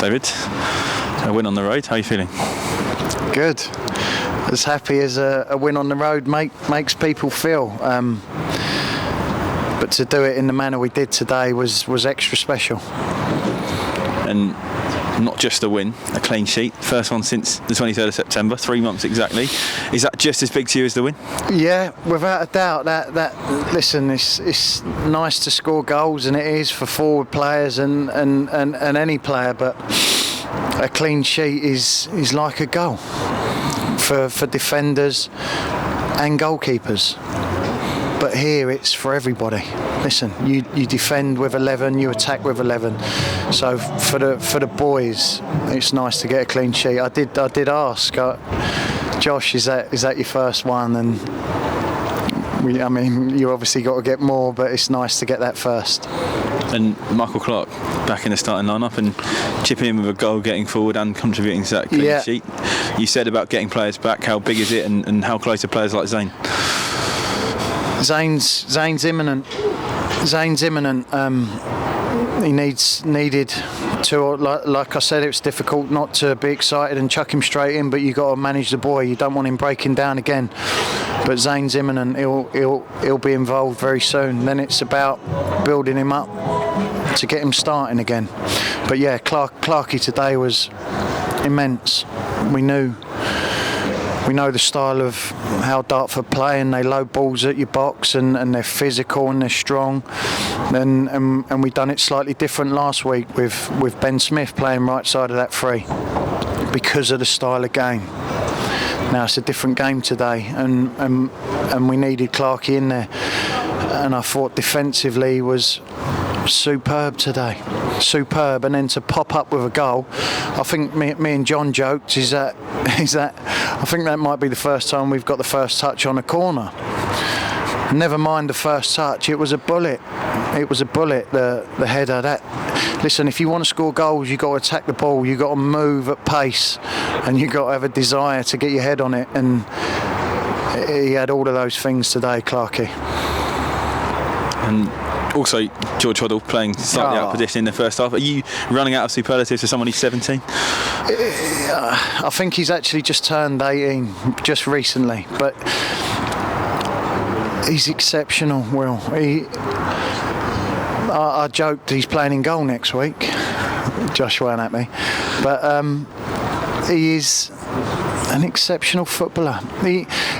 David, a win on the road. How are you feeling? Good. As happy as a win on the road makes people feel. But to do it in the manner we did today was extra special. And not just a win, a clean sheet. First one since the 23rd of September, 3 months exactly. Is that just as big to you as the win? Yeah, without a doubt. That listen, it's nice to score goals, and it is for forward players and any player, but a clean sheet is like a goal for defenders and goalkeepers. But here it's for everybody. Listen, you defend with 11, you attack with 11. So for the boys, it's nice to get a clean sheet. I did ask, Josh, is that your first one? And you obviously got to get more, but it's nice to get that first. And Michael Clark back in the starting lineup and chipping in with a goal, getting forward and contributing to that clean sheet. You said about getting players back. How big is it, and how close are players like Zane? Zane's imminent. He needed to, like I said, it's difficult not to be excited and chuck him straight in, but you got to manage the boy. You don't want him breaking down again. But Zane's imminent. He'll be involved very soon. Then it's about building him up to get him starting again. But yeah, Clarkie today was immense. We know the style of how Dartford play, and they load balls at your box, and they're physical and they're strong. And we done it slightly different last week with Ben Smith playing right side of that free because of the style of game. Now it's a different game today, and we needed Clarkie in there. And I thought defensively was superb today. Superb. And then to pop up with a goal, I think me and John joked is that I think that might be the first time we've got the first touch on a corner. Never mind the first touch, it was a bullet. The header. Listen, if you want to score goals, you've got to attack the ball, you've got to move at pace, and you've got to have a desire to get your head on it. And he had all of those things today, Clarkie. And also, George Hoddle playing slightly out of position in the first half. Are you running out of superlatives for someone who's 17? I think he's actually just turned 18, just recently. But he's exceptional, Will. I joked he's playing in goal next week. Josh went at me. But he is an exceptional footballer.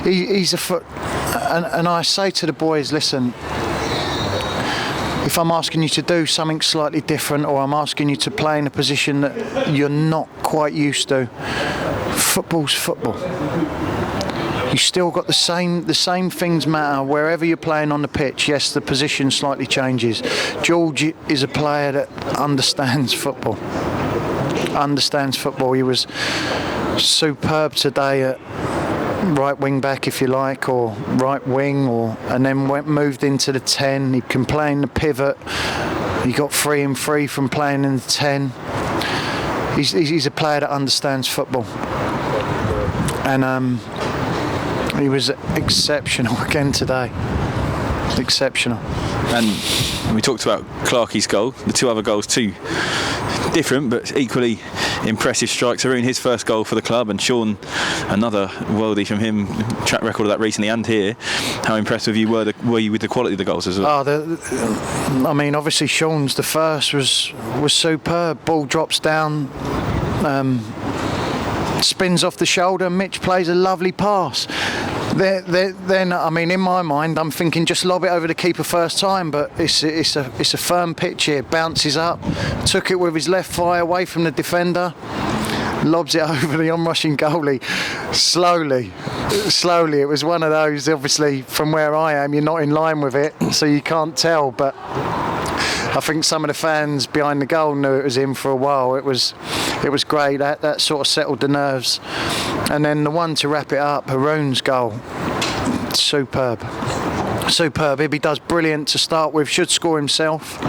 He's a foot... And I say to the boys, listen, if I'm asking you to do something slightly different, or I'm asking you to play in a position that you're not quite used to, football's football. You still got the same things matter wherever you're playing on the pitch. Yes, the position slightly changes. George is a player that understands football. He was superb today at right wing back, if you like, or right wing, and then moved into the 10. He can play in the pivot. He got free from playing in the 10. He's a player that understands football, and he was exceptional again today. Exceptional. And we talked about Clarkie's goal. The two other goals, too different but equally impressive strikes. Arun, his first goal for the club, and Sean, another worldie from him, track record of that recently and here. How impressed were you with the quality of the goals as well? Obviously Sean's, the first was superb. Ball drops down, spins off the shoulder, Mitch plays a lovely pass. Then in my mind, I'm thinking just lob it over the keeper first time, but it's a firm pitch here. Bounces up, took it with his left thigh away from the defender, lobs it over the onrushing goalie. Slowly. It was one of those. Obviously, from where I am, you're not in line with it, so you can't tell. But I think some of the fans behind the goal knew it was in for a while. It was great. That sort of settled the nerves. And then the one to wrap it up, Arun's goal, superb. Ibby does brilliant to start with. Should score himself.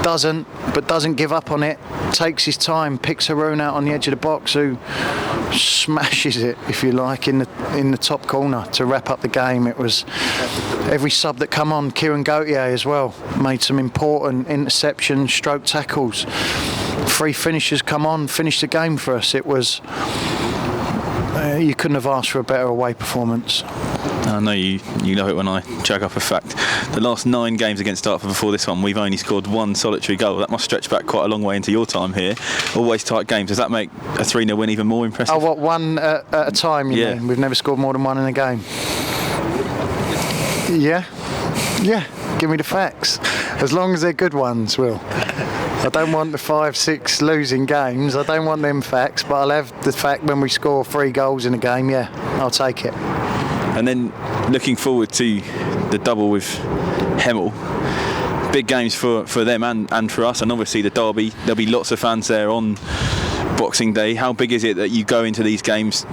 Doesn't give up on it. Takes his time. Picks Arun out on the edge of the box, who smashes it, if you like, in the top corner to wrap up the game. It was every sub that come on. Kieran Gauthier as well made some important interceptions, stroke tackles. three finishers come on, finished the game for us. It was you couldn't have asked for a better away performance. I know you love it when I jag up a fact. The last 9 games against Dartford before this one, we've only scored 1 solitary goal. That must stretch back quite a long way into your time here. Always tight games. Does that make a 3-0 win even more impressive? Oh, what, one at a time, you mean? We've never scored more than 1 in a game. Yeah, give me the facts. As long as they're good ones, Will. I don't want the 5-6 losing games. I don't want them facts, but I'll have the fact when we score 3 goals in a game. Yeah, I'll take it. And then looking forward to the double with Hemel. Big games for them and for us, and obviously the derby. There'll be lots of fans there on Boxing Day. How big is it that you go into these games,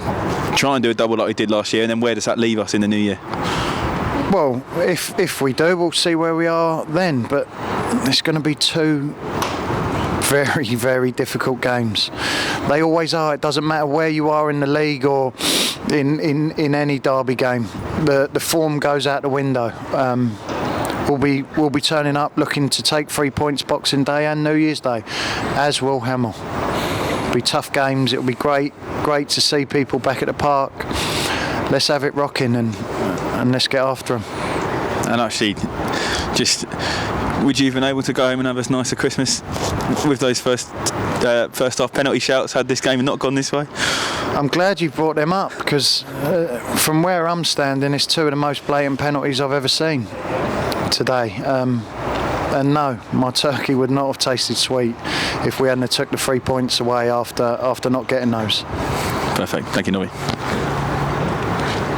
try and do a double like we did last year, and then where does that leave us in the new year? Well, if we do, we'll see where we are then. But it's going to be 2 very, very difficult games. They always are. It doesn't matter where you are in the league or in any derby game. The form goes out the window. We'll be turning up looking to take 3 points Boxing Day and New Year's Day, as will Hemel. It'll be tough games. It'll be great to see people back at the park. Let's have it rocking and let's get after them. And actually, would you have been able to go home and have a nicer Christmas with those first half penalty shouts had this game not gone this way? I'm glad you brought them up, because from where I'm standing, it's 2 of the most blatant penalties I've ever seen today. And no, my turkey would not have tasted sweet if we hadn't took the 3 points away after not getting those. Perfect. Thank you, Nobby.